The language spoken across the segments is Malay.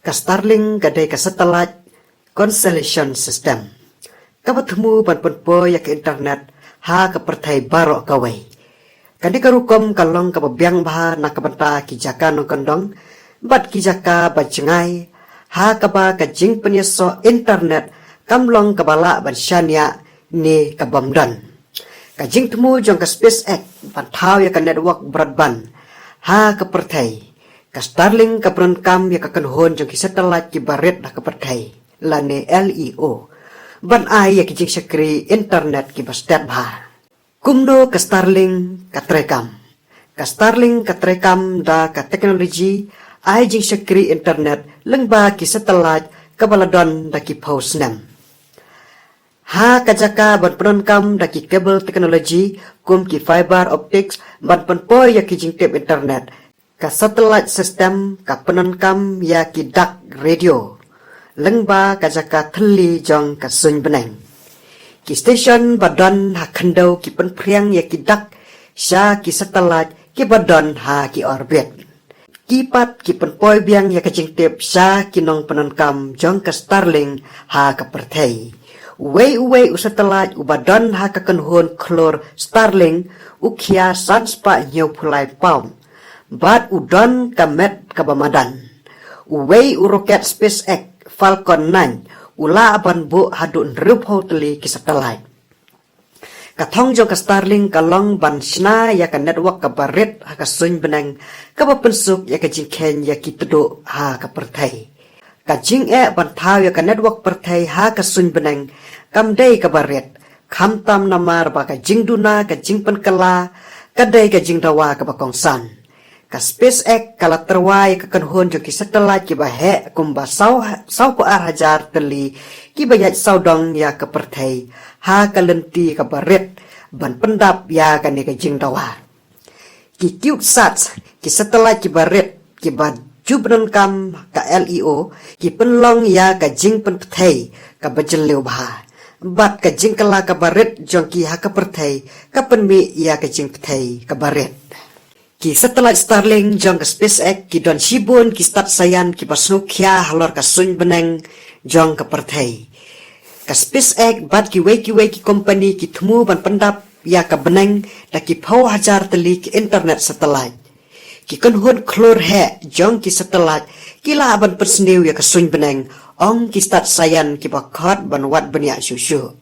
ka Starlink kadai ka satellite constellation system. Ka bertemu ban penpo ya ke internet ha ka pertai barok kawai. Kadi ka rukom kalong ka babiang baha na ka benta kijaka nong kandong bat kijaka bajengai ha ka ba ka jing penyeso internet kamlong ka bala ban syania ni ka bamdan. Ka jing temu jong ka SpaceX ban tau ya ka network broadband ha ka pertai. Ka Starlink ka perenkam ya ka kanhon jong ki satellite ki baret na ka pertai lane LEO. Ban ai ya ki jing sekri internet ki bastet bah. Kumdo ka Starlink ka terekam. Ka Starlink ka terekam da ka teknologi ai jing sekri internet lengba ki satellite ka baladon da ki post nem. Ha ka jaka ban perenkam da ki kabel teknologi kum ki fiber optics ban penpo ya ki jing tip internet. Ka satellite system ka penenkam ya ki dak radio. Lengba ka jaka theli jong ka sun beneng. Ki station badan ha khandau ki penpriang ya ki dak sya ki satellite ki badan ha ki orbit. Ki pat ki penpoi biang ya ka jingtip sya ki nong penenkam jong ka Starlink ha ka perthei. Uwei u satellite u badan ha ka kanhon klor Starlink u kia sanspa nyau pulai paum. Bat udon ka met ka bamadan. Uwei u roket SpaceX Falcon 9 ula aban bu hadun rup hoteli ki satellite. Katong jong ka Starlink kalong ban sna ya ka network ka baret ha ka sun benang ka bapensuk ya ka jingken ya ki tedu ha ka pertai. Ka jing ban tau ya ka network pertai ha ka sun benang kam dei ka baret kam tam namar ba ka jing duna ka jing penkala ka dei ka jing dawa ka bakongsan. Ka SpaceX kala terwai ka kanhon jong ki satellite ki bahe kumba sau ko hajar teli ki bayat saudong ya ka pertai ha ka lenti ka baret ban pendap ya ka ni ka jing dawa. Ki CubeSat ki satellite ki baret ki ba jubran kam ka LEO ki penlong ya ka jing pentai ka bajeleu bah. Bat ka jing kala ka baret jong ki ha ka pertai ka penmi ya ka jing pentai ka baret. Ki satellite Starlink jong ka SpaceX ki don sibun ki start sayan ki basnu kya halor ka sun beneng jong ka perthai. Ka SpaceX bat ki wei ki company ki thmu ban pendap ya ka beneng da ki phau hajar teli ki internet satellite. Ki kanhun klor he jong ki satellite ki la ban persniu ya ka sun beneng ong ki start sayan ki bakhat ban wat bania susu.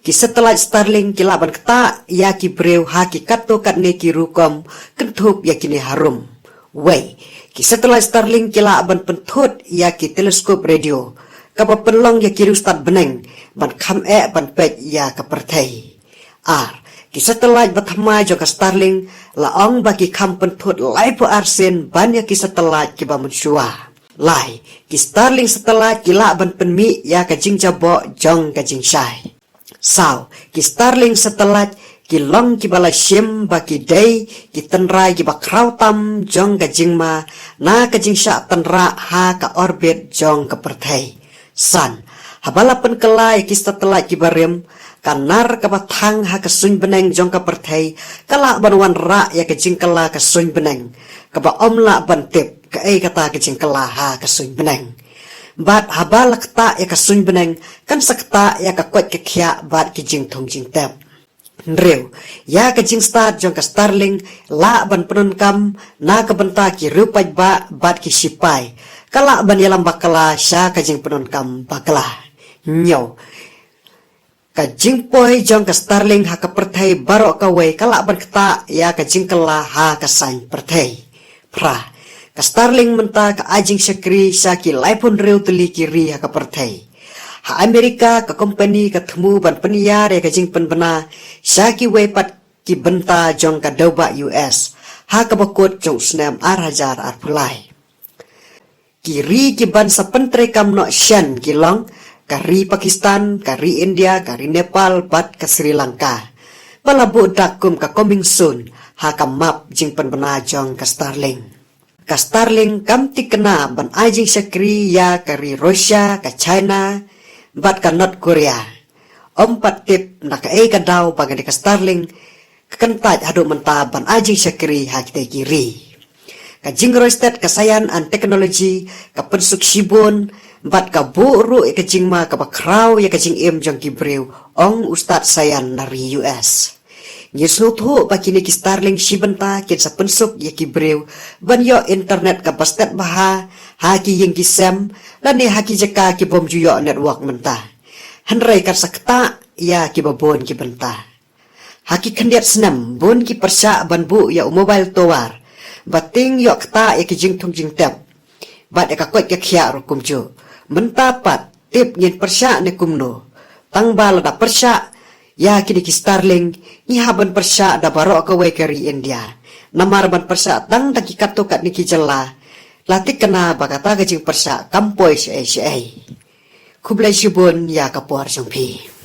Ki satellite Starlink ki laban kata ya ki breu ha ki kato kat ne ki rukom kentup ya kini harum. Wei, ki satellite Starlink ki laban pentut ya ki teleskop radio. Kapa penlong ya ki rustat beneng ban kam ban pek ya ka perthai. Ki satellite bathama jo ka Starlink la ong ba ki kam pentut lai po arsen ban ya ki satellite ki ba munsua. Lai, ki Starlink satellite ki laban penmi ya ka jing jabo jong ka jing syai. Sao, ki Starlink satellite ki long ki bala sim ba ki day ki tenrai ki ba krautam jong ka jingma na ka jingsha tenra ha ka orbit jong ka perthai. San, habala penkelai ki satellite ki barem kanar ka bathang ha ka sun beneng jong ka perthai kala banwan ra ya ka jingkala ka sun beneng ka ba omla bantip ka ai kata ka jingkala ha ka sun beneng. Bat habal kta ya ka sun beneng kan sakta ya ka kwat ka khya bat ki jing thong jing tap. Nreu ya ka jing start jong ka Starlink la ban penenkam na ka benta ki rupaj ba bat ki sipai. Kala ban yalam bakala sya ka jing penenkam bakala. Nyo ka jing poi jong ka Starlink ha ka perthai barok ka wei kala ban kta ya ka jing kala ha ka sain perthai. Pra ka Starlink menta ka ajing sekri saki laipun reu teli kiri ha ka perthai. Ha Amerika ka company ka thmu ban peniyar ya ka jing penbena saki wepat ki benta jong ka doba US ha ka bakut jong snam hajar pulai. Kiri ki ban sa pentre kam no shan kilong kari Pakistan, kari India, kari Nepal, bat ka Sri Lanka. Balabu dakum ka coming soon ha ka map jing penbena jong ka Starlink. Ka Starlink kam ti kena ban ajing sekri ya kari Russia ka China bat ka North Korea. Ompat tip na ka ka daw pagani ka Starlink kakentaj hadu menta ban ajing sekri ha kita kiri. Kajing roistet kasayan an teknologi kapensuk sibon bat ka buru kajing ma ka bakraw ya kajing jang kibreu ong ustad sayan dari US. Nyesnut ho bakini ki Starlink sibenta kin sa pensuk ya kibreu ban yo internet ka pastet baha haki yang kisem lani haki jeka ki bom juyo network mentah. Hanrai kar sakta ya ki babon ki benta. Haki kandiat senam bon ki persa ban bu ya mobile tower. Bating yok ta ya kijing tung jing tep. Bat ya kakwet ya kia rukum jo. Mentapat tip ngin persya ne kumno. Tang bala da persya ya kini ki Starling nyihaban persya da barok kawai kari India. Namar ban persya tang da ki katukat ni ki jela. Latik kena bakata gajing persya kampoi syai. Kublai shibun ya kapuar jongpi.